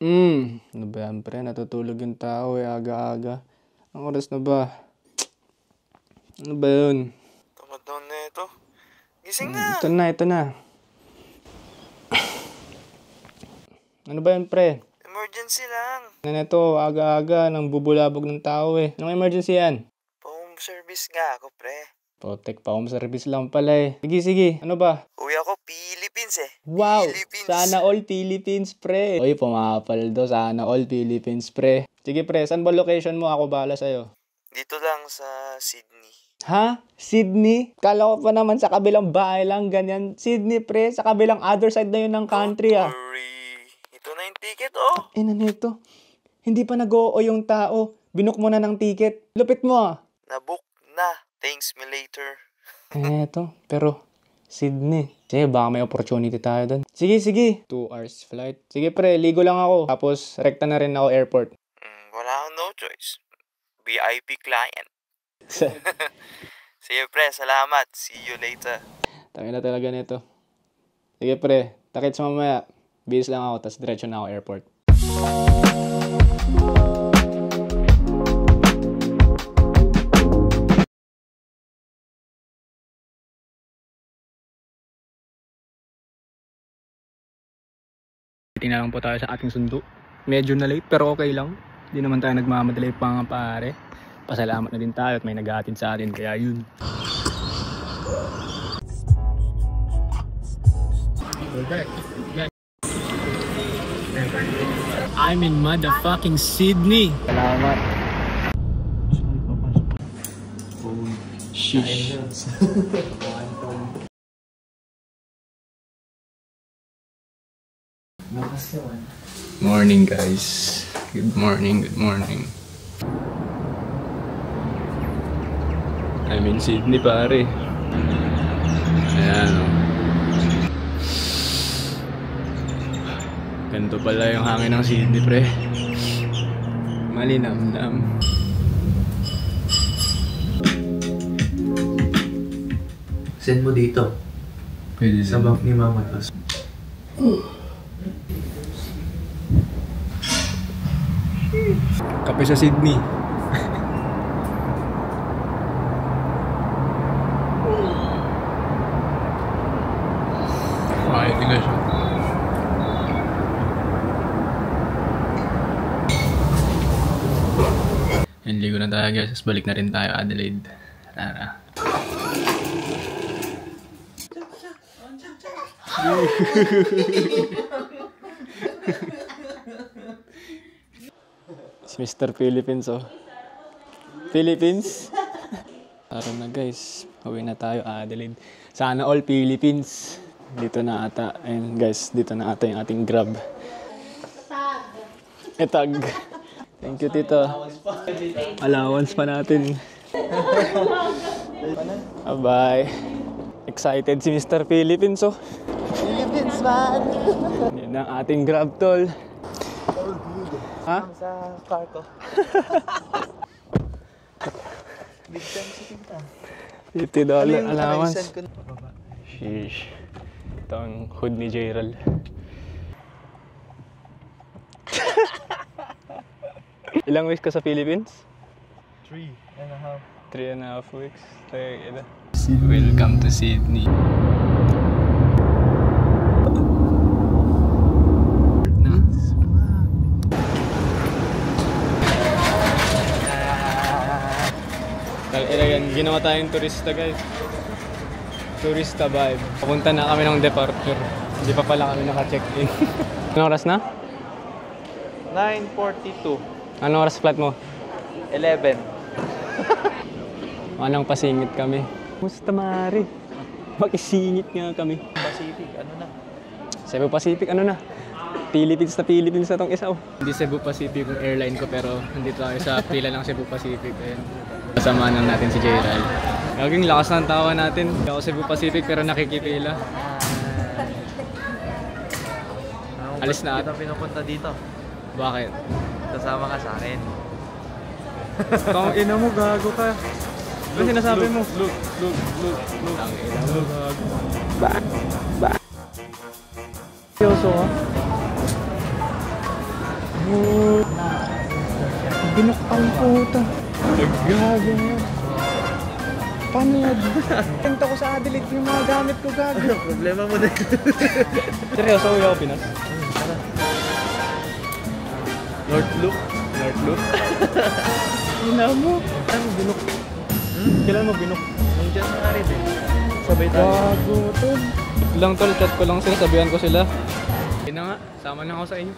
Ano ba yan, pre? Natutulog yung tao eh, aga-aga. Ang oras na ba? Ano ba yun? Tamad doon na ito. Gising na! Ito na. Ano ba yun, pre? Emergency lang. Ano na ito, aga-aga, nang bubulabog ng tao eh. Anong emergency yan? Pa-home service nga ako, pre. Potek, pa home service lang pala eh. Sige, ano ba? Uwi ako, Philippines eh. Wow! Philippines. Sana all Philippines, pre. Uy, pumapal do. Sana all Philippines, pre. Sige, pre. Saan ba location mo? Ako bahala sa'yo. Dito lang sa Sydney. Ha? Sydney? Kala ko pa naman sa kabilang bahay lang, ganyan. Sydney, pre. Sa kabilang other side na yun ng country, Don't worry. Ito na yung ticket, oh. Ano nito? Hindi pa nag-oo yung tao. Binook mo na ng ticket. Lupit mo ah. Nabook na. Thanks me later. Eto, pero Sydney. Sige, baka may opportunity tayo doon. Sige. 2 hours flight. Sige pre, ligo lang ako. Tapos rekta na rin ako airport. Wala akong no choice. VIP client. Sige pre, salamat. See you later. Tangina talaga nito. Sige pre, takits mamaya. Bihis lang ako, tas diretso na ako airport. Tingnan lang po tayo sa ating sundo. Medyo na late pero okay lang. Hindi naman tayo nagmamadali pa nga pare. Pasalamat na din tayo at may nag-aatid sa atin kaya yun. I'm in motherfucking Sydney. Salamat. Sheesh. Morning guys. Good morning. I'm in Sydney pare. Ayan o. Ganito pala yung hangin ng Sydney pre. Malinamnam. Send mo dito. Pwede Sa bank ni Mama to. Kape sa Sydney. Ay, tingnan siya. Yan, ligo na tayo guys. Balik na rin tayo Adelaide. Tara. Si Mr. Philippines oh. Philippines? Tara na guys. Uwi na tayo Adelaide. Sana all Philippines. Dito na ata. Ayun guys. Dito na ata yung ating Grab. Etag. Thank you tito. Allowance pa natin. Bye. Excited si Mr. Philippines oh. Philippines man! Yan ang ating Grab tol. Ha? Sa car ko. Big time sa tinta. $50 allowance. Sheesh. Ito ang hood ni Jairal. Ilang weeks ka sa Philippines? 3.5. 3.5 weeks. Welcome to Sydney. Ginawa tayong turista guys. Turista vibe. Papunta na kami ng departure. Hindi pa pala kami naka-check-in. Anong oras na? 9:42. Anong oras flight mo? 11. Anong pasingit kami? Musta mari? Mag-isingit nga kami. Pacific, ano na? Cebu Pacific, ano na? Philippines na tong isa. Hindi Cebu Pacific yung airline ko pero nandito tayo sa pila ng Cebu Pacific. Ayan. Kasama lang natin si Jairal. Laging lakas ng tawa natin. Ako Cebu Pacific pero nakikipila. Alis na Kita pinupunta dito. Bakit? Kasama ka sa akin. Tang ina mo, gago ka. Ano sinasabi mo? Look. Tang ina mo, gago. Ba. Seryoso ka? Binukang puta. Gago mo. Paano yan? Pinta ko sa Adelaide yung mga gamit ko, gago. Problema mo na yun. Seryoso, uwi ako Pinas. North Loop. North Loop. Ina mo. Ano, binok? Kailan mo binuk? Nandiyan sa arid eh. Sabay tayo. Gago tol. Lang tol, chat ko lang sila, sabihan ko sila. Yun na nga, sama lang ako sa inyo.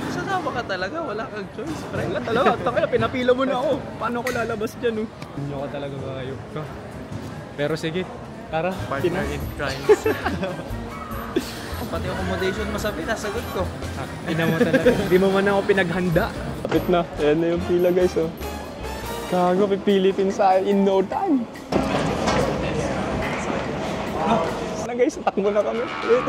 Sasama ka talaga, wala kang choice. Pre. Wala talaga, takaya, pinapila mo na ako. Paano ako lalabas dyan, oh? Hindi ko talaga makayok ka. Pero sige, tara. Partner in crimes. Pati accommodation mo sabi, nasagot ko. Ina mo talaga. Hindi mo man ako pinaghanda. Kapit na. Ayan na yung pila guys, oh. Gago, pipilitin sa in no time. Na guys, takbo na kami. Wait.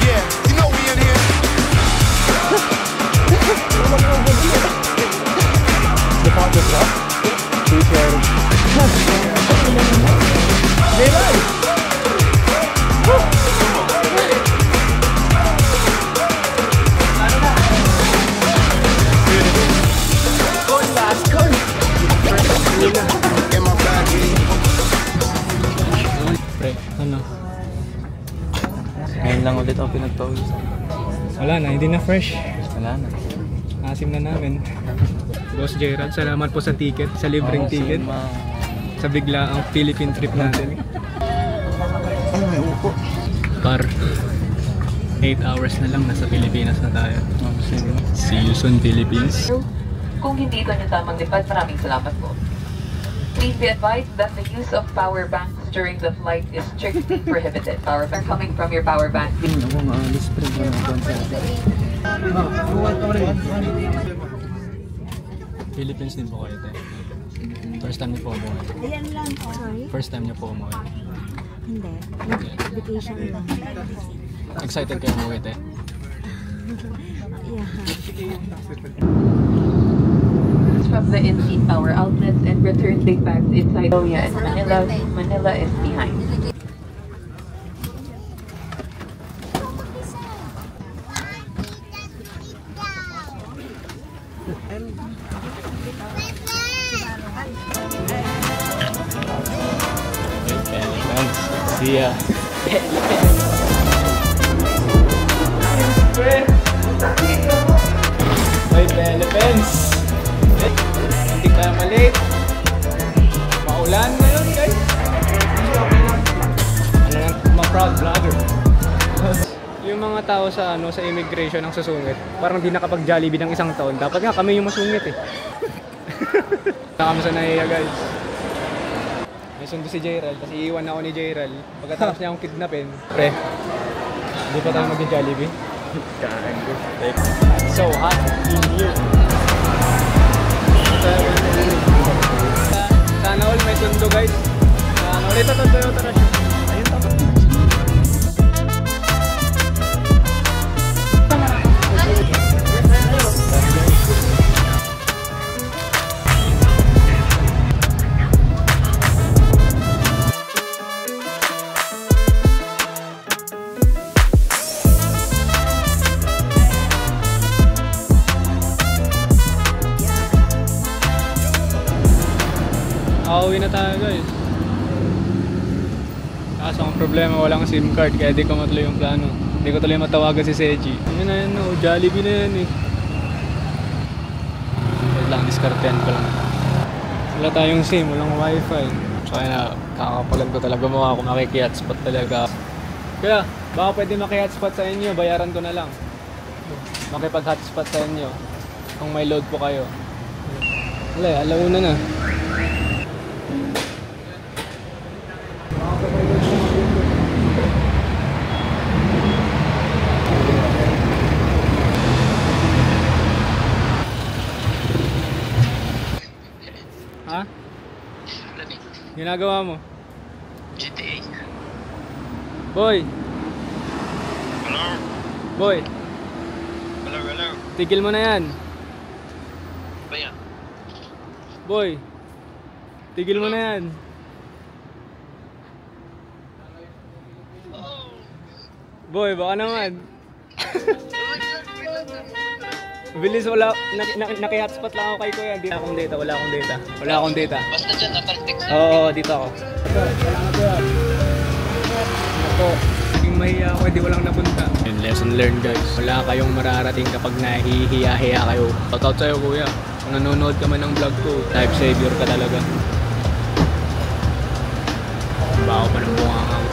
Yeah, you know we in here. Deposit ba? T-shirt. Gelay! In my bag, Pre, ano? Ngayon lang ulit ako pinagpawisan. Wala na, hindi na fresh. Wala na. Asim na namin. Boss Gerald, salamat po sa ticket, sa libreng ticket. Sa bigla ang Philippine trip natin. Ay, may upo. Par 8 hours na lang, nasa Pilipinas na tayo. See you soon, Philippines. Kung hindi ito yung tamang lipad, maraming salamat po. Please be advised that the use of power banks during the flight is strictly prohibited. Power bank coming from your power bank. Ako nga, alis pre. Philippines din po kayo, te. First time niyo po umuwi. Ayan lang, sorry. First time niyo po umuwi. Hindi. Vacation lang. Excited kayo umuwi, te? Yeah. From the in-seat power outlets and return big bags inside Oya and Manila. Manila is behind. See ya. Hey, Philippines! Hindi tayo malate. Maulan ngayon, guys. Ano lang, ma-proud vlogger. Yung mga tao sa sa immigration ang susungit, parang di nakapag-Jollibee ng isang taon. Dapat nga kami yung masungit eh. Nakama sa nahiya, guys. May sundo si Jairal, kasi iiwan ako ni Jairal. Pagkatapos niya akong kidnapin, pre, hindi pa tayo mag-Jollibee. So hot in here. Sana all may sundo guys. Sana ulit ito Toyota Rush. Ayun tama. Uuwi na tayo guys. Kaso ang problema, walang SIM card kaya di ko matuloy yung plano. Hindi ko tuloy matawagan si Seji. Yun na yan, no, Jollibee na yan eh. Wait lang, diskartehan ko lang. Wala tayong SIM, walang wifi. So kaya kakapalan ko talaga mga kung makiki-hotspot talaga. Kaya baka pwede maki-hotspot sa inyo, bayaran ko na lang. Makipag-hotspot sa inyo kung may load po kayo. Wala, alauna na. Ha? Ginagawa mo? GTA. Boy! Hello? Boy! Hello? Tigil mo na yan. Boy, tigil mo na yan. Boy, baka naman. Bilis, wala. Naki-hotspot lang ako kay Kuya. Wala akong data, wala akong data. Wala akong data. Basta dyan, nakaltext. Oo, dito ako. Ako, naging mahiya ako, hindi walang napunta. And lesson learned guys. Wala kayong mararating kapag nahihiya-hiya kayo. Shoutout sa'yo Kuya. Kung nanonood ka man ng vlog ko, life savior ka talaga. Baho pa ng bunganga ko.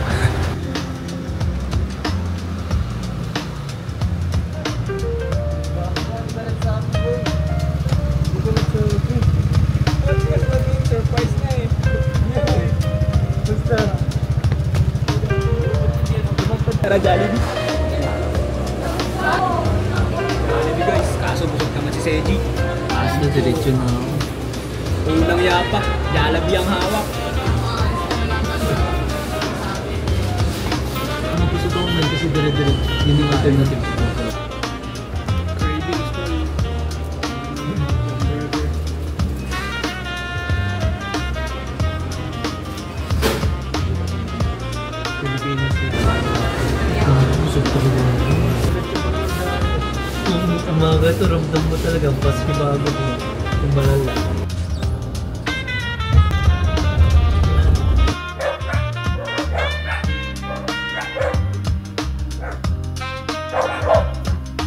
Surprise na eh. Basta. Tara Jollibee. Jollibee guys, kaso busog naman si Seji. Kaso diretso na ako. Unang yapa, Jollibee ang hawak. Ano gusto ko man kasi dire-diretso. Hindi yung alternative. Craving story. Pilipinas eh. Busog talaga. Ang mga gato, ramdam mo talaga. Paski bago mo. Yung malala.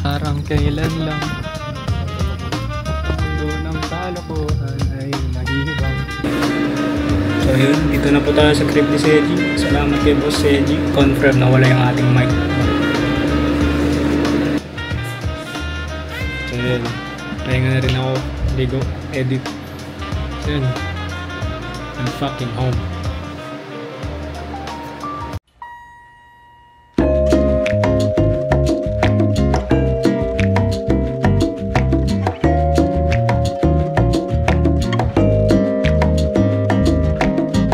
Parang kailan lang ang mundo ng kalokohan ay mahihibang. So yun, dito na po tayo sa crib ni Seji. Salamat kay Boss Seji. Confirm na wala yung ating mic. So yun, pahinga na rin ako. Ligo, edit. So yun, I'm fucking home.